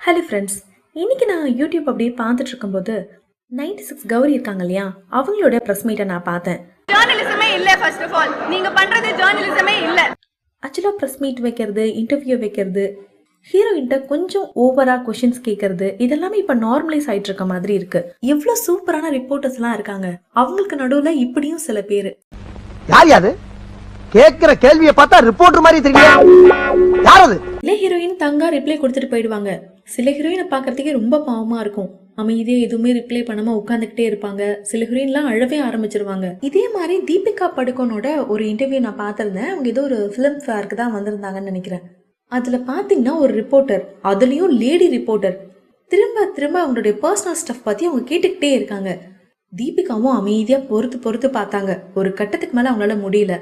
Hello friends, இன்னைக்கு நான் YouTube அப்படியே பார்த்துட்டு இருக்கும்போது 96 கௌரி இருக்காங்க இல்லையா, அவங்களோட ப்ரெஸ் மீட்டை நான் பார்த்தேன். ஜர்னலிசமே இல்ல. ஃபர்ஸ்ட் ஆஃப் ஆல் நீங்க பண்றது ஜர்னலிசமே இல்ல. ஆக்சுவலாக ப்ரெஸ் மீட் வைக்கிறது, இன்டர்வியூ வைக்கிறது, ஹீரோயின்ட்ட கொஞ்சம் ஓவரா கொஷின்ஸ் கேட்கறது, இதெல்லாமே இப்போ நார்மலைஸ் ஆயிட்டு இருக்க மாதிரி இருக்கு. எவ்வளோ சூப்பரான ரிப்போர்ட்டர்ஸ்லாம் இருக்காங்க, அவங்களுக்கு நடுவில் இப்படியும் சில பேர். யார் யாது கேக்குற கேள்வியை பார்த்தா ரிப்போர்ட்டர் மாதிரி தெரியல. யார் அது? சில ஹீரோயின் தங்கா ரிப்ளை கொடுத்துட்டு போயிடுவாங்க. சில ஹீரோயினை பார்க்கறதுக்கே ரொம்ப பாவமா இருக்கும். அமைதியே எதுவுமே ரிப்ளை பண்ணாம உட்காந்துக்கிட்டே இருப்பாங்க. சில ஹீரோயின்லாம் அழவே ஆரம்பிச்சிருவாங்க. இதே மாதிரி தீபிகா படுகோனோட ஒரு இன்டர்வியூ நான் பார்த்திருந்தேன். அவங்க ஏதோ ஒரு ஃபிலிம் ஃபேருக்கு தான் வந்திருந்தாங்கன்னு நினைக்கிறேன். அதுல பாத்தீங்கன்னா ஒரு ரிப்போர்ட்டர், அதுலயும் லேடி ரிப்போர்ட்டர், திரும்ப திரும்ப அவங்களுடைய பர்சனல் ஸ்டஃப் பத்தி அவங்க கேட்டுக்கிட்டே இருக்காங்க. தீபிகாவும் அமைதியா பொறுத்து பார்த்தாங்க. ஒரு கட்டத்துக்கு மேல அவங்களால முடியல.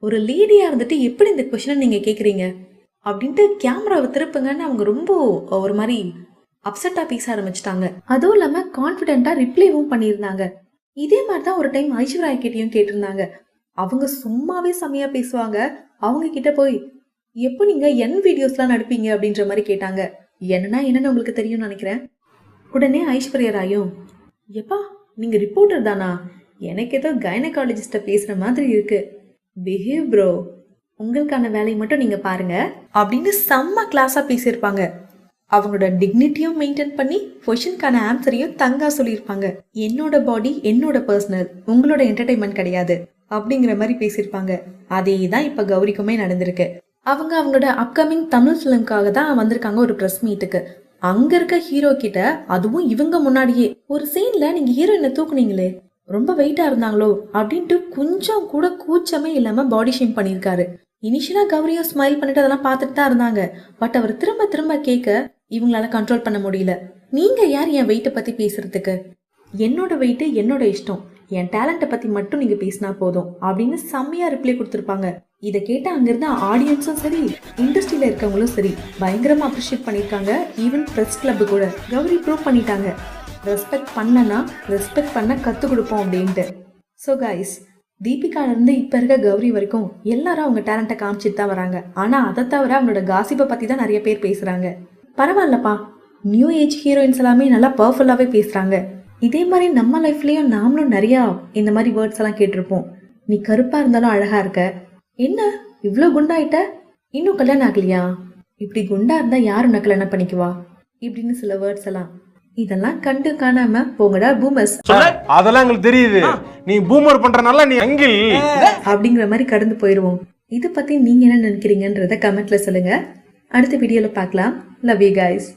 ஒரு லேடியா இருந்துட்டு எப்படி இந்த கொஸ்டினை நீங்க கேக்குறீங்க அப்படின்ட்டு கேமராவை திருப்புங்கன்னு அவங்க ரொம்ப ஒரு மாதிரி அப்செட்டா பேச ஆரம்பிச்சிட்டாங்க. அதுவும் இல்லாம கான்பிடென்ட்டா ரிப்ளைவும் பண்ணியிருந்தாங்க. இதே மாதிரிதான் ஒரு டைம் ஐஸ்வர்யா கிட்டையும் கேட்டிருந்தாங்க. அவங்க சும்மாவே செமையா பேசுவாங்க. அவங்க கிட்ட போய் எப்போ நீங்க என் வீடியோஸ்லாம் நடிப்பீங்க அப்படின்ற மாதிரி கேட்டாங்க. என்னன்னு உங்களுக்கு தெரியும்னு நினைக்கிறேன். உடனே ஐஸ்வர்யா ராயும், எப்பா நீங்க ரிப்போர்ட்டர் தானா, எனக்கு ஏதோ கைனகாலஜிஸ்ட பேசுற மாதிரி இருக்கு, பிஹேவ் ப்ரோ, உங்களுக்கான வேலையை மட்டும் நீங்க பாருங்க அப்படின்னு செம்ம கிளாஸா பேசியிருப்பாங்க. அவங்களோட டிக்னிட்டியும் மெயின்டைன் பண்ணி கொஷனுக்கான ஆன்சரையும் தங்கா சொல்லியிருப்பாங்க. என்னோட பாடி என்னோட பர்சனல், உங்களோட என்டர்டைன்மெண்ட் கிடையாது அப்படிங்கிற மாதிரி பேசியிருப்பாங்க. அதே தான் இப்ப கௌரிக்குமே நடந்திருக்கு. அவங்களோட அப்கமிங் தமிழ் ஃபிலிம்காக தான் வந்திருக்காங்க ஒரு ப்ரெஸ் மீட்டுக்கு. அங்க இருக்க ஹீரோ கிட்ட, அதுவும் இவங்க முன்னாடியே, ஒரு சீன்ல நீங்க ஹீரோயினை தூக்குனீங்களே ரொம்ப வெயிட்டா இருந்தாங்களோ அப்படின்ட்டு கொஞ்சம் கூட கூச்சமே இல்லாம பாடி ஷேம் பண்ணியிருக்காரு. இனிஷியலா கௌரியும் ஸ்மைல் பண்ணிட்டு அதெல்லாம் பார்த்துட்டு தான் இருந்தாங்க. பட் அவர் திரும்ப திரும்ப கேட்க இவங்களால கண்ட்ரோல் பண்ண முடியல. நீங்க யார் என் வெயிட்டை பத்தி பேசுறதுக்கு? என்னோட வெயிட்டு என்னோட இஷ்டம், என் டேலண்ட்டை பத்தி மட்டும் நீங்க பேசினா போதும் அப்படின்னு செம்மையா ரிப்ளை கொடுத்துருப்பாங்க. இதை கேட்ட அங்கிருந்த ஆடியன்ஸும் சரி, இண்டஸ்ட்ரியில இருக்கவங்களும் சரி பயங்கரமா அப்ரிஷியேட் பண்ணியிருக்காங்க. ஈவன் பிரஸ் கிளப் கூட கௌரி ப்ரூவ் பண்ணிட்டாங்க, ரெஸ்பெக்ட் பண்ணனா ரெஸ்பெக்ட் பண்ண கற்றுக் கொடுப்போம் அப்படின்ட்டு. ஸோ கைஸ், தீபிகாலேருந்து இப்போ இருக்க கௌரி வரைக்கும் எல்லாரும் அவங்க டேலண்ட்டை காமிச்சிட்டு தான் வராங்க. ஆனால் அதை தவிர அவங்களோட காசிப்பை பற்றி தான் நிறைய பேர் பேசுகிறாங்க. பரவாயில்லப்பா, நியூ ஏஜ் ஹீரோயின்ஸ் எல்லாமே நல்லா பர்ஃபுல்லாகவே பேசுகிறாங்க. இதே மாதிரி நம்ம லைஃப்லேயும் நாமளும் நிறையா இந்த மாதிரி வேர்ட்ஸ் எல்லாம் கேட்டிருப்போம். நீ கருப்பாக இருந்தாலும் அழகாக இருக்க, என்ன இவ்வளோ குண்டாயிட்ட, இன்னும் கல்யாணம் ஆகலையா, இப்படி குண்டா இருந்தால் யாரும் உன்னை கல்யாணம் பண்ணிக்குவா இப்படின்னு சில வேர்ட்ஸ் எல்லாம். இதெல்லாம் கண்டு காணாம போங்கடா பூமர்ஸ், அதெல்லாம் எங்களுக்கு தெரியுது, நீ பூமர் பண்றனால நீ அங்கில் அப்படிங்கிற மாதிரி கடந்து போயிருவோம். இதை பத்தி நீங்க என்ன நினைக்கிறீங்கன்றத கமெண்ட்ல சொல்லுங்க. அடுத்த வீடியோல பார்க்கலாம். Love you guys.